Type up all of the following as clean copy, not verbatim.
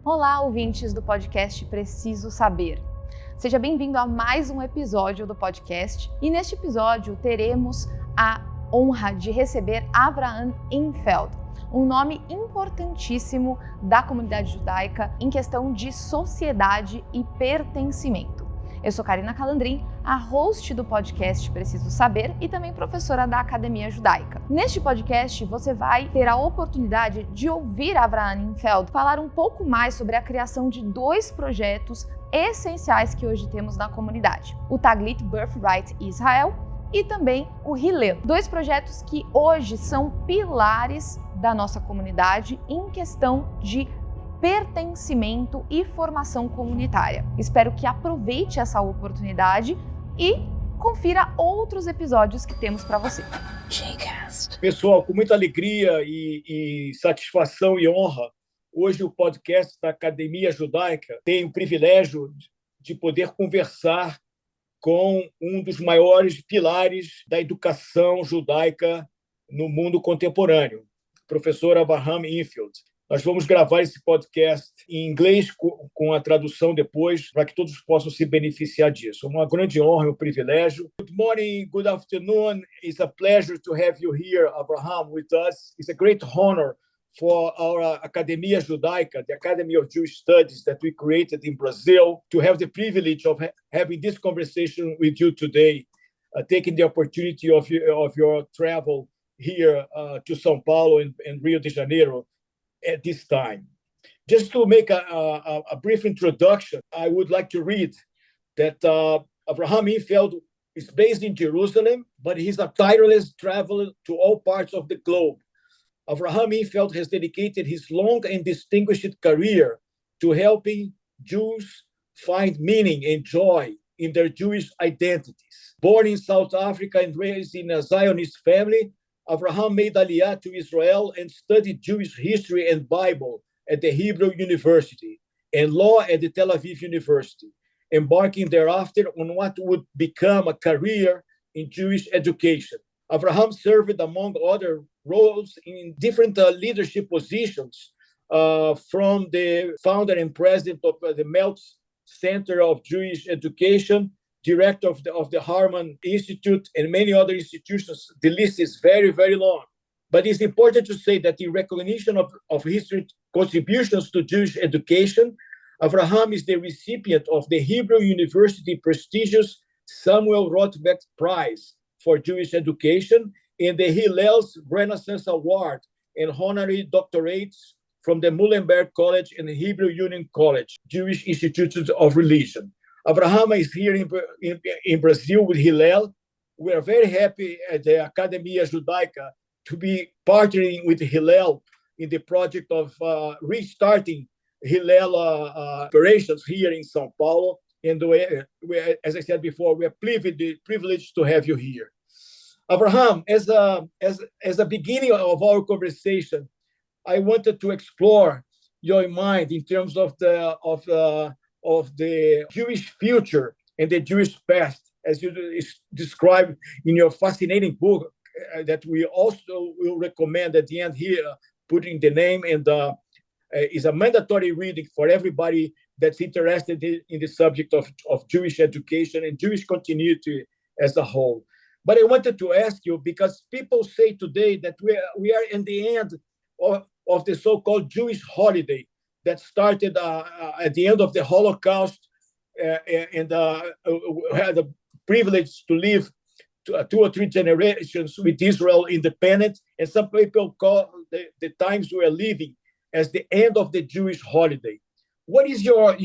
Olá, ouvintes do podcast Preciso Saber. Seja bem-vindo a mais um episódio do podcast e neste episódio teremos a honra de receber Avraham Infeld, um nome importantíssimo da comunidade judaica em questão de sociedade e pertencimento. Eu sou Karina Calandrin, a host do podcast Preciso Saber e também professora da Academia Judaica. Neste podcast, você vai ter a oportunidade de ouvir Avraham Infeld falar um pouco mais sobre a criação de dois projetos essenciais que hoje temos na comunidade: o Taglit Birthright Israel e também o Hillel. Dois projetos que hoje são pilares da nossa comunidade em questão de pertencimento e formação comunitária. Espero que aproveite essa oportunidade e confira outros episódios que temos para você. JCAST. Pessoal, com muita alegria e satisfação e honra, hoje o podcast da Academia Judaica tem o privilégio de poder conversar com um dos maiores pilares da educação judaica no mundo contemporâneo, o professor Avraham Infeld. Nós vamos gravar esse podcast em inglês com a tradução depois, para que todos possam se beneficiar disso. É uma grande honra e um privilégio. Good morning, good afternoon. It's a pleasure to have you here, Avraham, with us. It's a great honor for our Academia Judaica, the Academy of Jewish Studies that we created in Brazil, to have the privilege of having this conversation with you today, taking the opportunity of your travel here to São Paulo and Rio de Janeiro at this time. Just to make a brief introduction, I would like to read that Avraham Infeld is based in Jerusalem, but he's a tireless traveler to all parts of the globe. Avraham Infeld has dedicated his long and distinguished career to helping Jews find meaning and joy in their Jewish identities. Born in South Africa and raised in a Zionist family, Avraham made Aliyah to Israel and studied Jewish history and Bible at the Hebrew University and law at the Tel Aviv University, embarking thereafter on what would become a career in Jewish education. Avraham served, among other roles, in different leadership positions, from the founder and president of the Meltz Center of Jewish Education, director of the Harman Institute, and many other institutions. The list is very, very long. But it's important to say that in recognition of his contributions to Jewish education, Avraham is the recipient of the Hebrew University prestigious Samuel Rothbard Prize for Jewish Education and the Hillel's Renaissance Award and honorary doctorates from the Muhlenberg College and the Hebrew Union College, Jewish Institutions of Religion. Avraham is here in Brazil with Hillel. We are very happy at the Academia Judaica to be partnering with Hillel in the project of restarting Hillel operations here in São Paulo. And as I said before, we are privileged to have you here. Avraham, as a beginning of our conversation, I wanted to explore your mind in terms of the Jewish future and the Jewish past, as you describe in your fascinating book that we also will recommend at the end here, putting the name, and is a mandatory reading for everybody that's interested in the subject of Jewish education and Jewish continuity as a whole. But I wanted to ask you, because people say today that we are in the end of the so-called Jewish holiday that started at the end of the Holocaust, and had the privilege to live 2 or 3 generations with Israel independent. And some people call the times we are living as the end of the Jewish holiday. What is your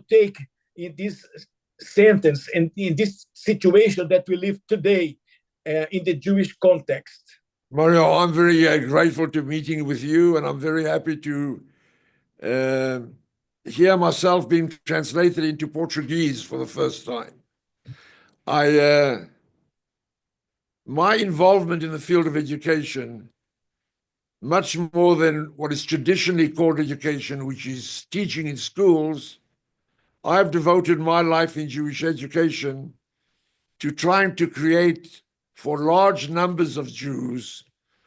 take in this sentence and in this situation that we live today in the Jewish context? Mario, I'm very grateful to meeting with you, and I'm very happy to hear myself being translated into Portuguese for the first time. My involvement in the field of education, much more than what is traditionally called education, which is teaching in schools, I've devoted my life in Jewish education to trying to create for large numbers of Jews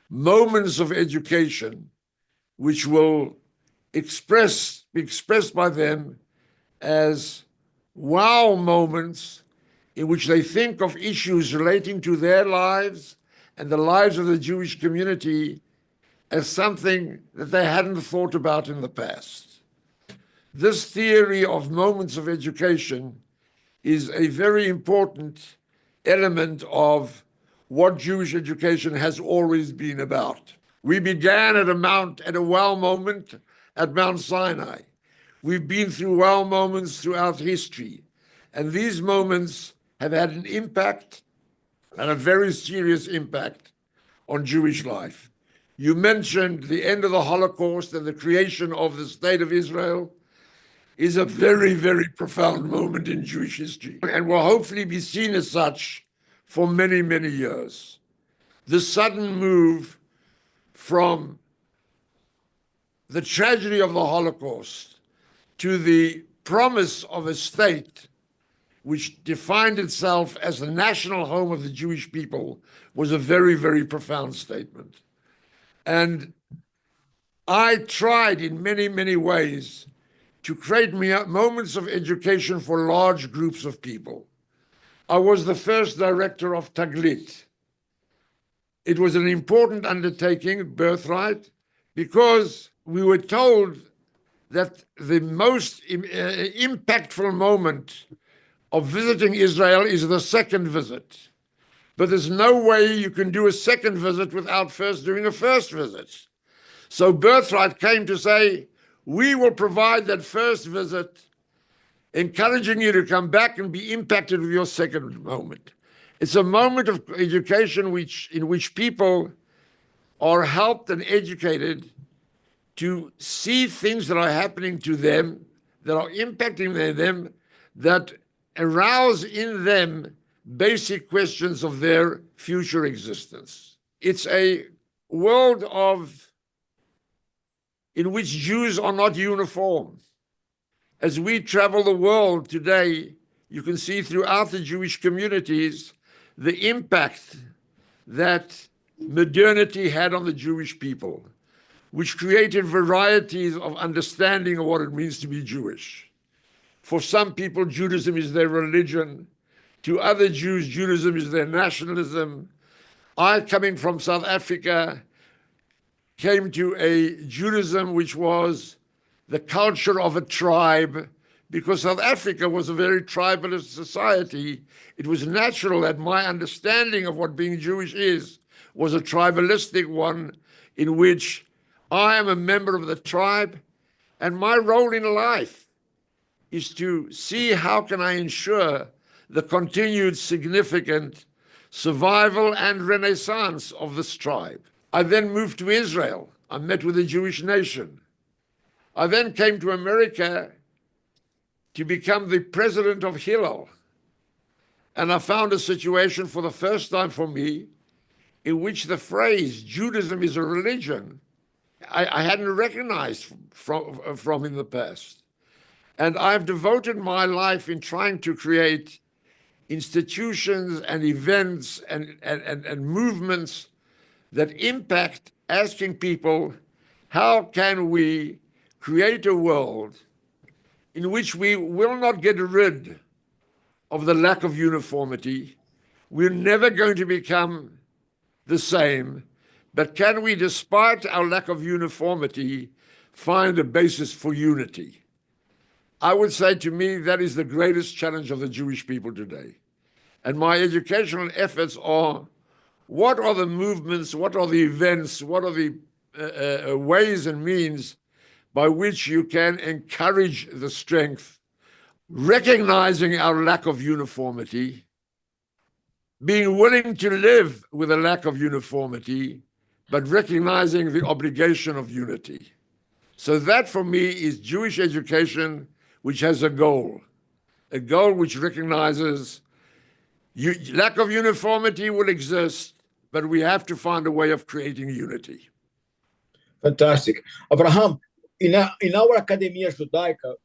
moments of education which will be expressed by them as wow moments in which they think of issues relating to their lives and the lives of the Jewish community as something that they hadn't thought about in the past. This theory of moments of education is a very important element of what Jewish education has always been about. We began at a wow moment at Mount Sinai. We've been through wow moments throughout history, and these moments have had an impact, and a very serious impact, on Jewish life. You mentioned the end of the Holocaust and the creation of the State of Israel is a very, very profound moment in Jewish history and will hopefully be seen as such for many, many years. The sudden move from the tragedy of the Holocaust to the promise of a state which defined itself as the national home of the Jewish people was a very, very profound statement. And I tried in many, many ways to create moments of education for large groups of people. I was the first director of Taglit. It was an important undertaking, birthright, because we were told that the most impactful moment of visiting Israel is the second visit. But there's no way you can do a second visit without first doing a first visit. So Birthright came to say, we will provide that first visit, encouraging you to come back and be impacted with your second moment. It's a moment of education in which people are helped and educated to see things that are happening to them, that are impacting them, that arouse in them basic questions of their future existence. It's a world in which Jews are not uniform. As we travel the world today, you can see throughout the Jewish communities the impact that modernity had on the Jewish people, which created varieties of understanding of what it means to be Jewish. For some people, Judaism is their religion. To other Jews, Judaism is their nationalism. I, coming from South Africa, came to a Judaism which was the culture of a tribe, because South Africa was a very tribalist society. It was natural that my understanding of what being Jewish was a tribalistic one, in which I am a member of the tribe, and my role in life is to see how can I ensure the continued significant survival and renaissance of this tribe. I then moved to Israel. I met with the Jewish nation. I then came to America to become the president of Hillel. And I found a situation for the first time for me in which the phrase Judaism is a religion I hadn't recognized from in the past. And I've devoted my life in trying to create institutions and events and movements that impact asking people, how can we create a world in which we will not get rid of the lack of uniformity? We're never going to become the same, but can we, despite our lack of uniformity, find a basis for unity? I would say, to me, that is the greatest challenge of the Jewish people today. And my educational efforts are, what are the movements, what are the events, what are the ways and means by which you can encourage the strength, recognizing our lack of uniformity, being willing to live with a lack of uniformity, but recognizing the obligation of unity. So that, for me, is Jewish education, which has a goal which recognizes lack of uniformity will exist, but we have to find a way of creating unity. Fantastic. Avraham, in our Academia Judaica,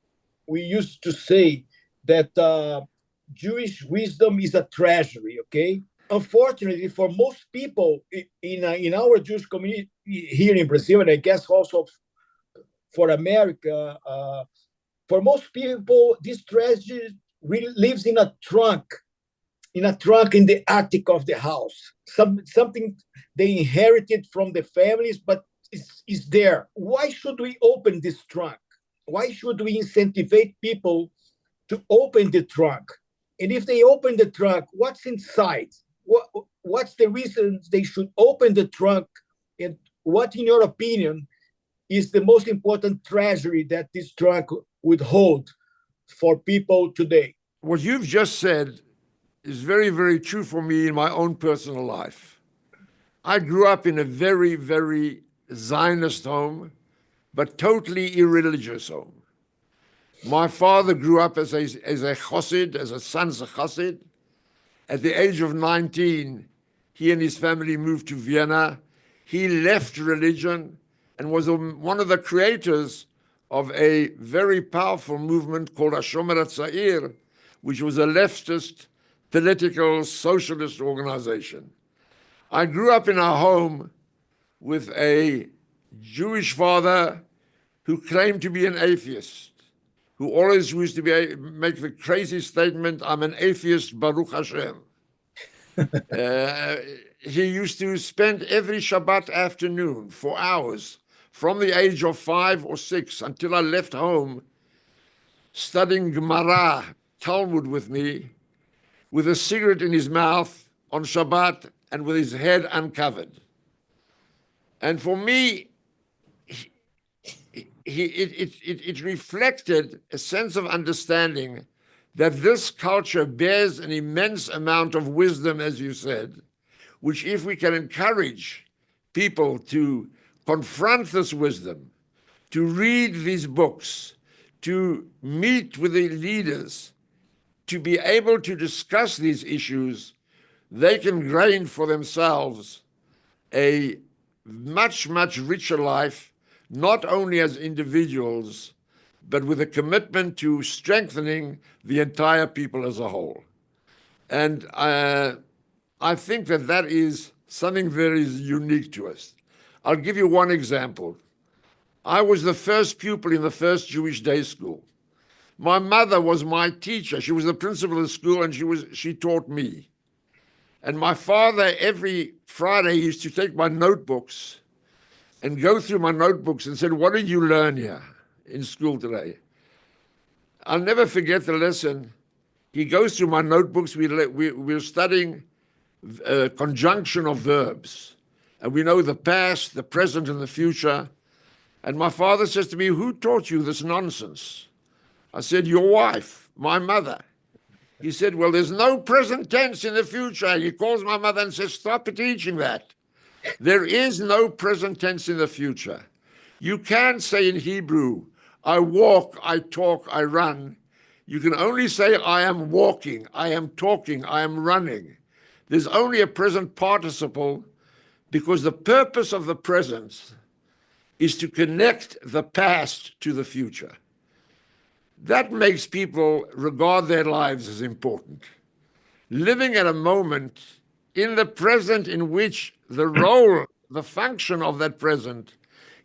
we used to say that Jewish wisdom is a treasury, okay? Unfortunately, for most people in our Jewish community here in Brazil, and I guess also for America, for most people, this treasure really lives in a trunk in the attic of the house. Something they inherited from the families, but is there. Why should we open this trunk? Why should we incentivize people to open the trunk? And if they open the trunk, what's inside? What's the reason they should open the trunk? And what, in your opinion, is the most important treasury that this trunk would hold for people today? What you've just said is very, very true for me in my own personal life. I grew up in a very, very Zionist home, but totally irreligious home. My father grew up as a chassid, as a son of a chassid. At the age of 19, he and his family moved to Vienna. He left religion and was one of the creators of a very powerful movement called Hashomer HaTzair, which was a leftist, political, socialist organization. I grew up in a home with a Jewish father who claimed to be an atheist, who always used to make the crazy statement, "I'm an atheist, Baruch Hashem." He used to spend every Shabbat afternoon for hours, from the age of 5 or 6 until I left home, studying Gemara, Talmud with me, with a cigarette in his mouth on Shabbat and with his head uncovered. And for me, it reflected a sense of understanding that this culture bears an immense amount of wisdom, as you said, which if we can encourage people to confront this wisdom, to read these books, to meet with the leaders, to be able to discuss these issues, they can gain for themselves a much, much richer life, not only as individuals, but with a commitment to strengthening the entire people as a whole. And I think that that is something very unique to us. I'll give you one example. I was the first pupil in the first Jewish day school. My mother was my teacher. She was the principal of the school, and she taught me. And my father, every Friday, used to take my notebooks and go through my notebooks and said, "What did you learn here in school today?" I'll never forget the lesson. He goes through my notebooks. We're studying conjunction of verbs. And we know the past, the present, and the future. And my father says to me, "Who taught you this nonsense?" I said, "Your wife, my mother." He said, "Well, there's no present tense in the future." He calls my mother and says, "Stop teaching that. There is no present tense in the future. You can't say in Hebrew, I walk, I talk, I run. You can only say, I am walking, I am talking, I am running. There's only a present participle because the purpose of the present is to connect the past to the future." That makes people regard their lives as important. Living at a moment in the present in which the role, the function of that present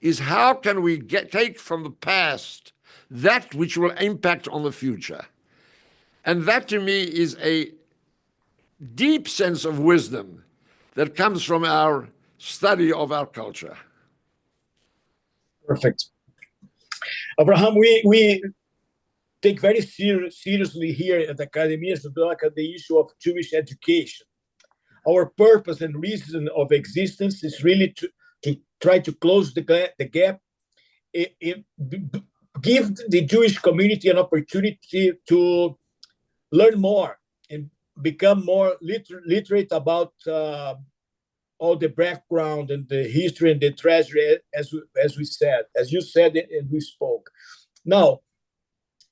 is how can we take from the past that which will impact on the future. And that to me is a deep sense of wisdom that comes from our study of our culture. Perfect. Avraham, we take very seriously here at Academia Judaica the issue of Jewish education. Our purpose and reason of existence is really to try to close the gap, give the Jewish community an opportunity to learn more and become more literate about all the background and the history and the treasury, as you said and we spoke. Now,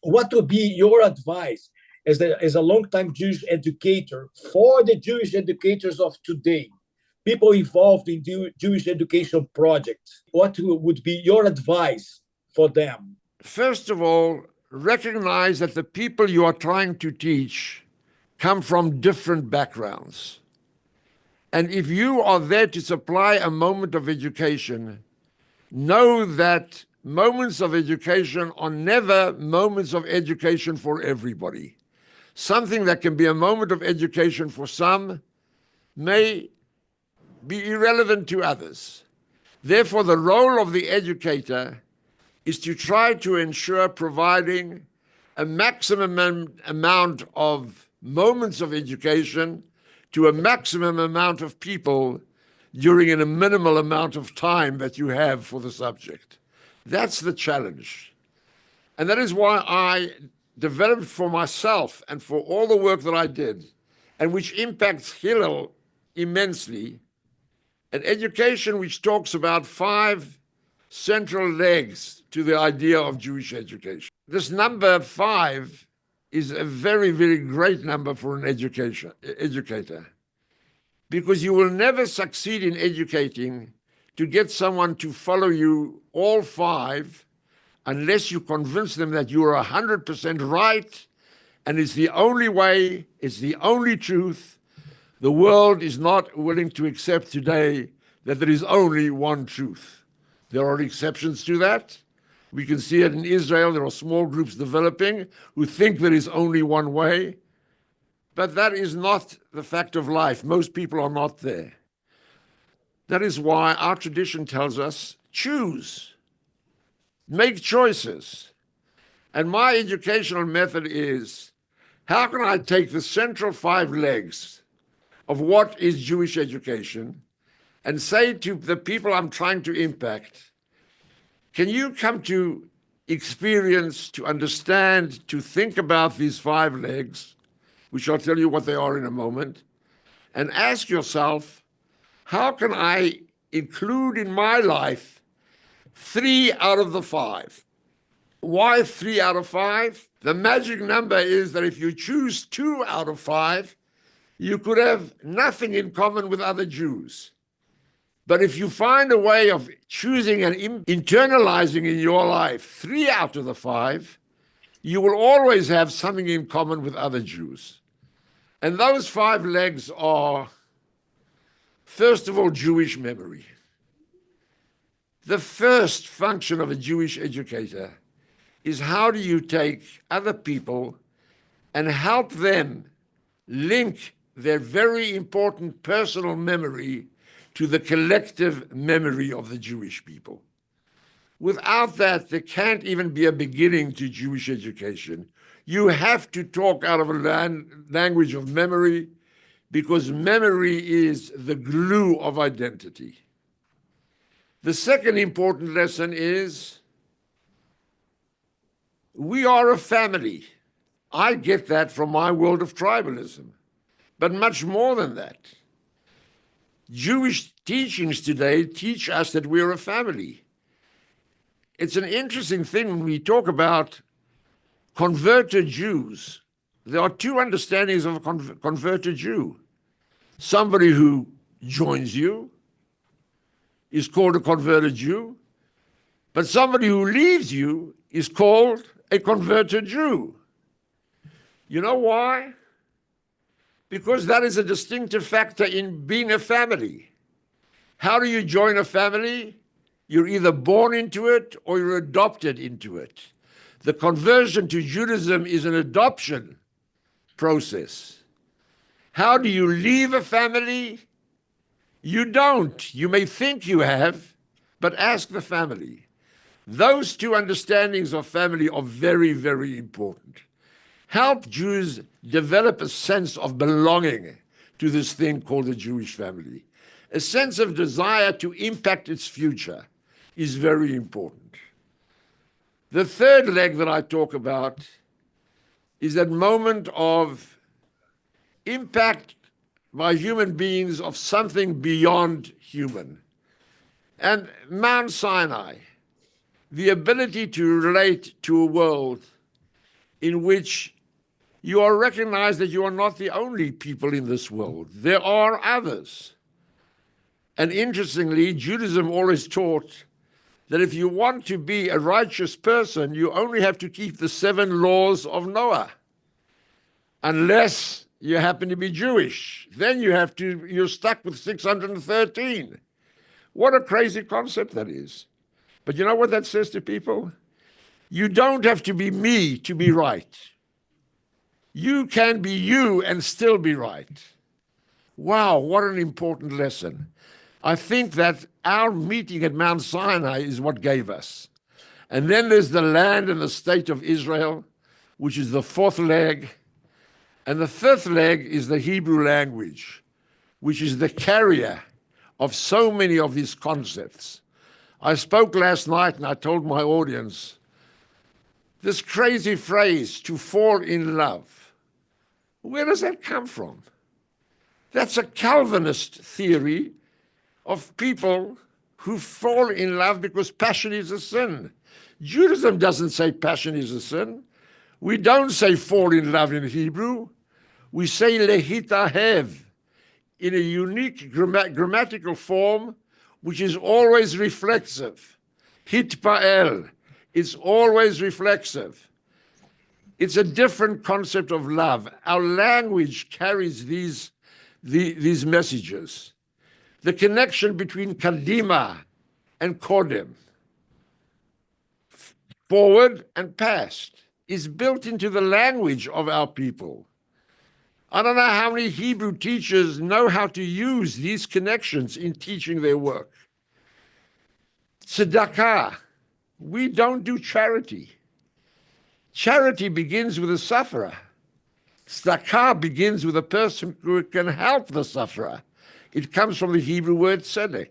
what would be your advice as a long-time Jewish educator for the Jewish educators of today, people involved in Jewish education projects? What would be your advice for them? First of all, recognize that the people you are trying to teach come from different backgrounds. And if you are there to supply a moment of education, know that moments of education are never moments of education for everybody. Something that can be a moment of education for some may be irrelevant to others. Therefore, the role of the educator is to try to ensure providing a maximum amount of moments of education to a maximum amount of people during a minimal amount of time that you have for the subject. That's the challenge. And that is why I developed for myself and for all the work that I did, and which impacts Hillel immensely, an education which talks about 5 central legs to the idea of Jewish education. This number 5 is a very, very great number for an educator, because you will never succeed in educating to get someone to follow you all 5 unless you convince them that you are 100% right and it's the only way, it's the only truth. The world is not willing to accept today that there is only one truth. There are exceptions to that. We can see it in Israel. There are small groups developing who think there is only one way. But that is not the fact of life. Most people are not there. That is why our tradition tells us, choose, make choices. And my educational method is, how can I take the central 5 legs of what is Jewish education and say to the people I'm trying to impact, can you come to experience, to understand, to think about these 5 legs, which I'll tell you what they are in a moment, and ask yourself, how can I include in my life 3 out of the 5? Why 3 out of 5? The magic number is that if you choose 2 out of 5, you could have nothing in common with other Jews. But if you find a way of choosing and internalizing in your life 3 out of the 5, you will always have something in common with other Jews. And those 5 legs are, first of all, Jewish memory. The first function of a Jewish educator is, how do you take other people and help them link their very important personal memory to the collective memory of the Jewish people. Without that, there can't even be a beginning to Jewish education. You have to talk out of a language of memory, because memory is the glue of identity. The second important lesson is, we are a family. I get that from my world of tribalism, but much more than that. Jewish teachings today teach us that we're a family. It's an interesting thing when we talk about converted Jews. There are 2 understandings of a converted Jew. Somebody who joins you is called a converted Jew, but somebody who leaves you is called a converted Jew. You know why? Because that is a distinctive factor in being a family. How do you join a family? You're either born into it or you're adopted into it. The conversion to Judaism is an adoption process. How do you leave a family? You don't. You may think you have, but ask the family. Those 2 understandings of family are very, very important. Help Jews develop a sense of belonging to this thing called the Jewish family. A sense of desire to impact its future is very important. The third leg that I talk about is that moment of impact by human beings of something beyond human. And Mount Sinai, the ability to relate to a world in which you are recognized that you are not the only people in this world. There are others. And interestingly, Judaism always taught that if you want to be a righteous person, you only have to keep the 7 laws of Noah, unless you happen to be Jewish. Then you're stuck with 613. What a crazy concept that is. But you know what that says to people? You don't have to be me to be right. You can be you and still be right. Wow, what an important lesson. I think that our meeting at Mount Sinai is what gave us. And then there's the land and the state of Israel, which is the fourth leg. And the fifth leg is the Hebrew language, which is the carrier of so many of these concepts. I spoke last night and I told my audience, this crazy phrase, to fall in love, where does that come from? That's a Calvinist theory of people who fall in love because passion is a sin. Judaism doesn't say passion is a sin. We don't say fall in love in Hebrew. We say lehitahev in a unique grammatical form, which is always reflexive. Hitpael, it's always reflexive. It's a different concept of love. Our language carries these messages. The connection between kadima and kodem, forward and past, is built into the language of our people. I don't know how many Hebrew teachers know how to use these connections in teaching their work. Tzedakah, we don't do charity. Charity begins with a sufferer. Tzedakah begins with a person who can help the sufferer. It comes from the Hebrew word tzedek.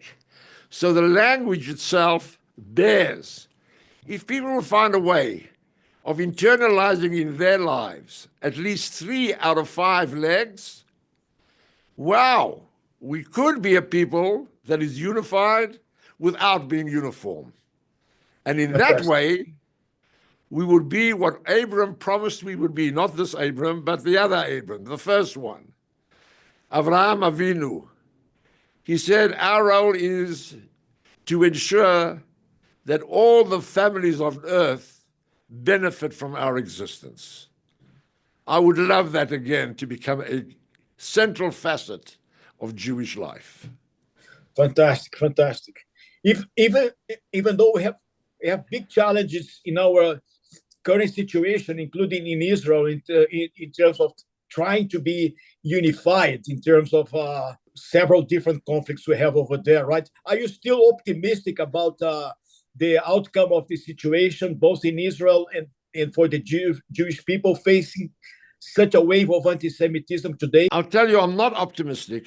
So the language itself bears. If people will find a way of internalizing in their lives at least 3 out of 5 legs, wow, we could be a people that is unified without being uniform. And in that way, we would be what Abraham promised we would be, not this Abraham, but the other Abraham, the first one, Avraham Avinu. He said, our role is to ensure that all the families of earth benefit from our existence. I would love that again to become a central facet of Jewish life. Fantastic, fantastic. Even though we have big challenges in our current situation, including in Israel, in terms of trying to be unified, in terms of several different conflicts we have over there, right? Are you still optimistic about the outcome of the situation, both in Israel and for the Jewish people facing such a wave of anti-Semitism today? I'll tell you, I'm not optimistic,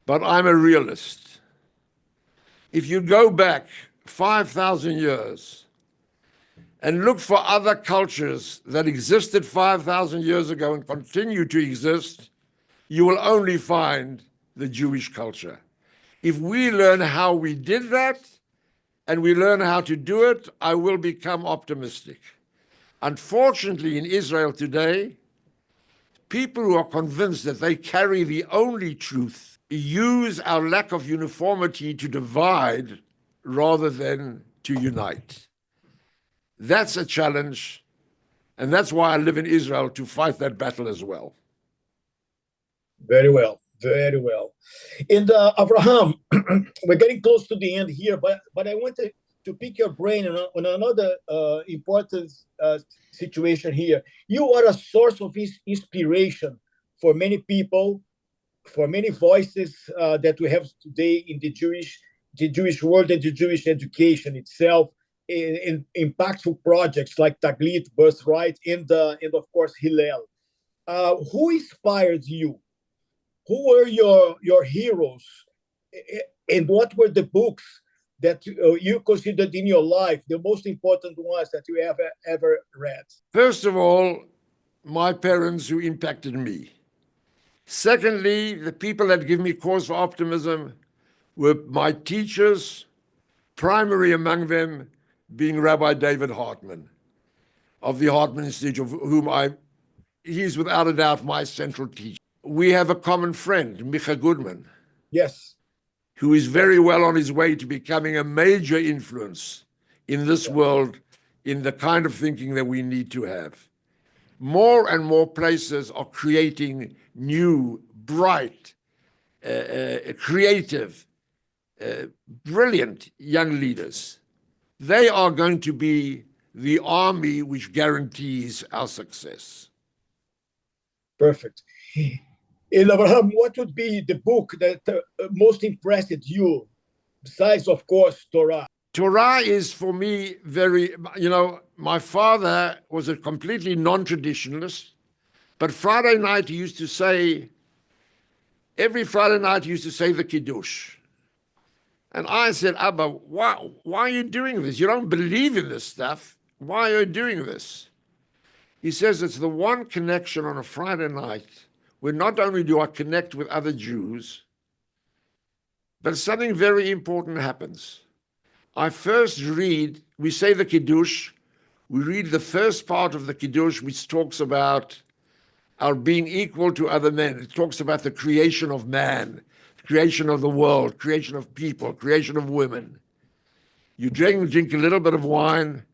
but I'm a realist. If you go back 5,000 years and look for other cultures that existed 5,000 years ago and continue to exist, you will only find the Jewish culture. If we learn how we did that and we learn how to do it, I will become optimistic. Unfortunately, in Israel today, people who are convinced that they carry the only truth use our lack of uniformity to divide rather than to unite. That's a challenge, and that's why I live in Israel, to fight that battle as well. Very well, very well. And Avraham, we're getting close to the end here, but I wanted to pick your brain on another important situation here. You are a source of inspiration for many people, for many voices that we have today in the Jewish world and the Jewish education itself, in impactful projects like Taglit, Birthright, and of course Hillel. Who inspired you? Who were your heroes? And what were the books that you considered in your life the most important ones that you ever read? First of all, my parents who impacted me. Secondly, the people that give me cause for optimism were my teachers, primary among them being Rabbi David Hartman of the Hartman Institute, of whom he's without a doubt my central teacher. We have a common friend, Micha Goodman. Yes. Who is very well on his way to becoming a major influence in this world, in the kind of thinking that we need to have. More and more places are creating new, bright, creative brilliant young leaders. They are going to be the army which guarantees our success. Perfect. And Avraham, what would be the book that most impressed you, besides, of course, Torah? Torah is for me very, my father was a completely non-traditionalist, but Friday night he used to say, every Friday night he used to say the Kiddush. And I said, Abba, why are you doing this? You don't believe in this stuff. Why are you doing this? He says it's the one connection on a Friday night where not only do I connect with other Jews, but something very important happens. I first read, we say the Kiddush, we read the first part of the Kiddush, which talks about our being equal to other men. It talks about the creation of man, creation of the world, creation of people, creation of women. You drink a little bit of wine,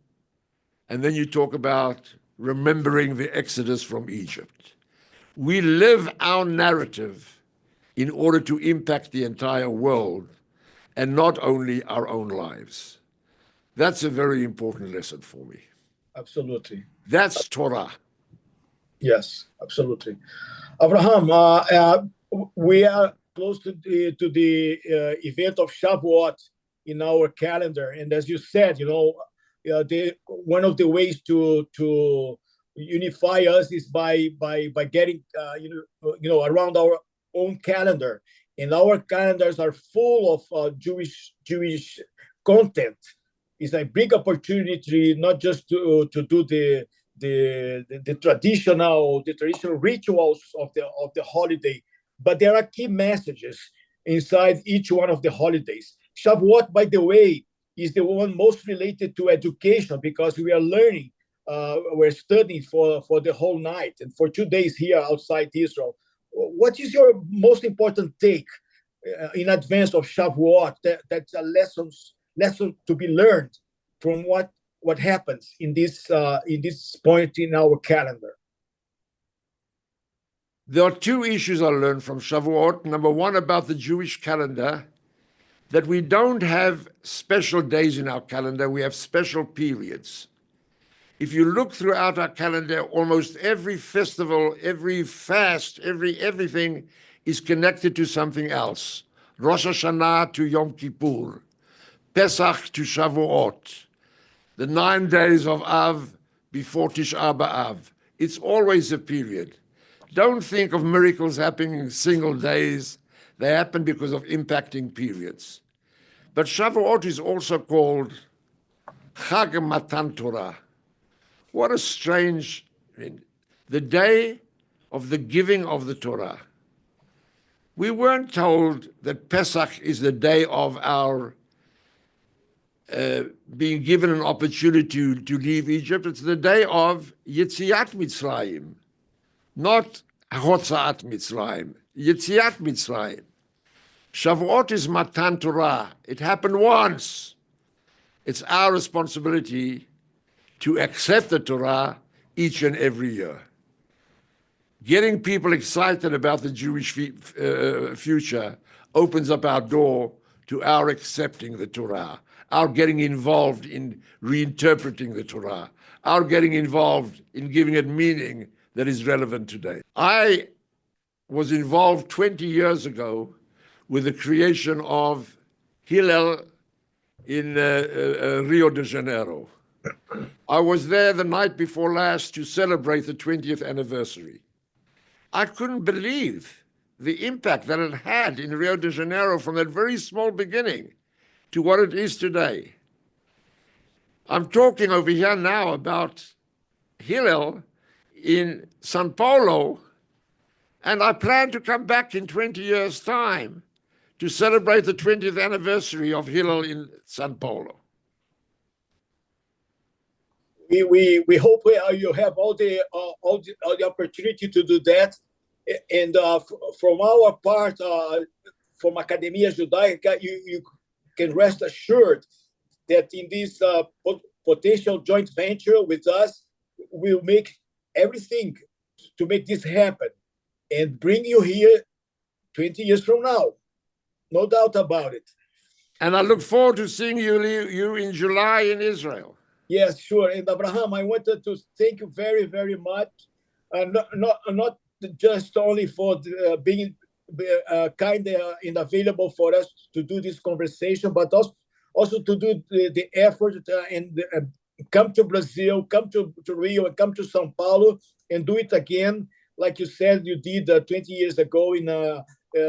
and then you talk about remembering the Exodus from Egypt. We live our narrative in order to impact the entire world and not only our own lives. That's a very important lesson for me. Absolutely. That's Torah. Yes, absolutely. Avraham, we are close to the event of Shavuot in our calendar. And as you said, one of the ways to unify us is by getting around our own calendar, and our calendars are full of Jewish content. It's a big opportunity not just to do the traditional rituals of the holiday, but there are key messages inside each one of the holidays. Shavuot, by the way, is the one most related to education, because we are learning, we're studying for the whole night and for 2 days here outside Israel. What is your most important take in advance of Shavuot? That's a lesson to be learned from what happens in this point in our calendar. There are two issues I learned from Shavuot. Number one, about the Jewish calendar, that we don't have special days in our calendar, we have special periods. If you look throughout our calendar, almost every festival, every fast, everything is connected to something else. Rosh Hashanah to Yom Kippur, Pesach to Shavuot, the 9 days of Av before Tisha B'Av. It's always a period. Don't think of miracles happening in single days. They happen because of impacting periods. But Shavuot is also called Chag Matan Torah. What a strange, the day of the giving of the Torah. We weren't told that Pesach is the day of our being given an opportunity to leave Egypt. It's the day of Yetziat Mitzrayim, not Hotzaat Mitzrayim, Yetziat Mitzrayim. Shavuot is Matan Torah. It happened once. It's our responsibility to accept the Torah each and every year. Getting people excited about the Jewish future opens up our door to our accepting the Torah, our getting involved in reinterpreting the Torah, our getting involved in giving it meaning that is relevant today. I was involved 20 years ago with the creation of Hillel in Rio de Janeiro. I was there the night before last to celebrate the 20th anniversary. I couldn't believe the impact that it had in Rio de Janeiro from that very small beginning to what it is today. I'm talking over here now about Hillel in São Paulo, and I plan to come back in 20 years' time to celebrate the 20th anniversary of Hillel in São Paulo. We hope you have all the opportunity to do that. And from our part, from Academia Judaica, you can rest assured that in this potential joint venture with us, we'll make everything to make this happen and bring you here 20 years from now. No doubt about it. And I look forward to seeing you in July in Israel. Yes, sure. And Avraham, I wanted to thank you very, very much. Not just only for being kind and available for us to do this conversation, but also to do the effort and come to Brazil, come to Rio, and come to São Paulo and do it again, like you said you did 20 years ago in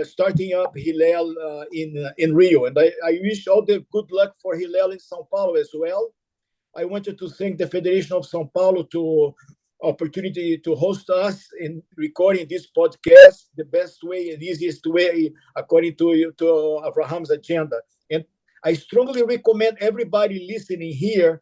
starting up Hillel in Rio. And I wish all the good luck for Hillel in São Paulo as well. I wanted to thank the Federation of São Paulo to opportunity to host us in recording this podcast the best way and easiest way according to Avraham's agenda. And I strongly recommend everybody listening here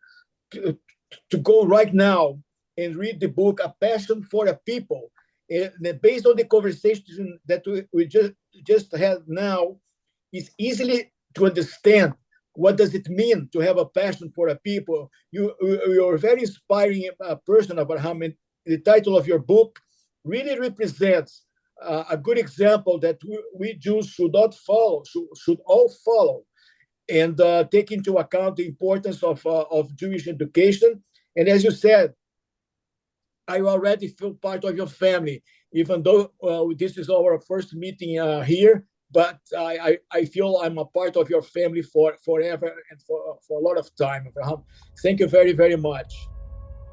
to go right now and read the book A Passion for a People. And based on the conversation that we just had now, it's easily to understand what does it mean to have a passion for a people. You're a very inspiring person, Avraham, and the title of your book really represents a good example that we Jews should all follow, and take into account the importance of Jewish education. And as you said, I already feel part of your family, even though this is our first meeting here. But I feel I'm a part of your family forever and for a lot of time. Thank you very, very much.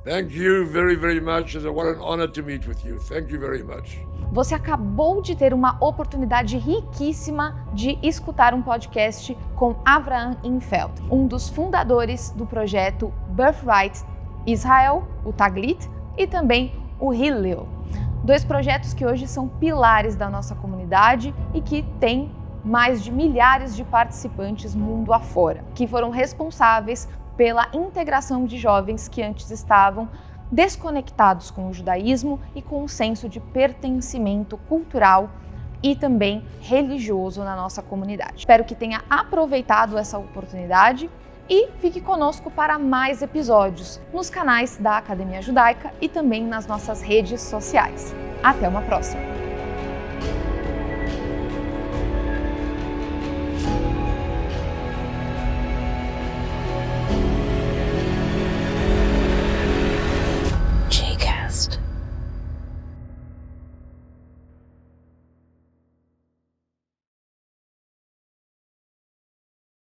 Thank you very, very much. What an honor to meet with you. Thank you very much. Você acabou de ter uma oportunidade riquíssima de escutar um podcast com Avraham Infeld, um dos fundadores do projeto Birthright Israel, o Taglit, e também o Hillel. 2 projetos que hoje são pilares da nossa comunidade e que têm mais de milhares de participantes mundo afora, que foram responsáveis pela integração de jovens que antes estavam desconectados com o judaísmo e com um senso de pertencimento cultural e também religioso na nossa comunidade. Espero que tenha aproveitado essa oportunidade e fique conosco para mais episódios nos canais da Academia Judaica e também nas nossas redes sociais. Até uma próxima!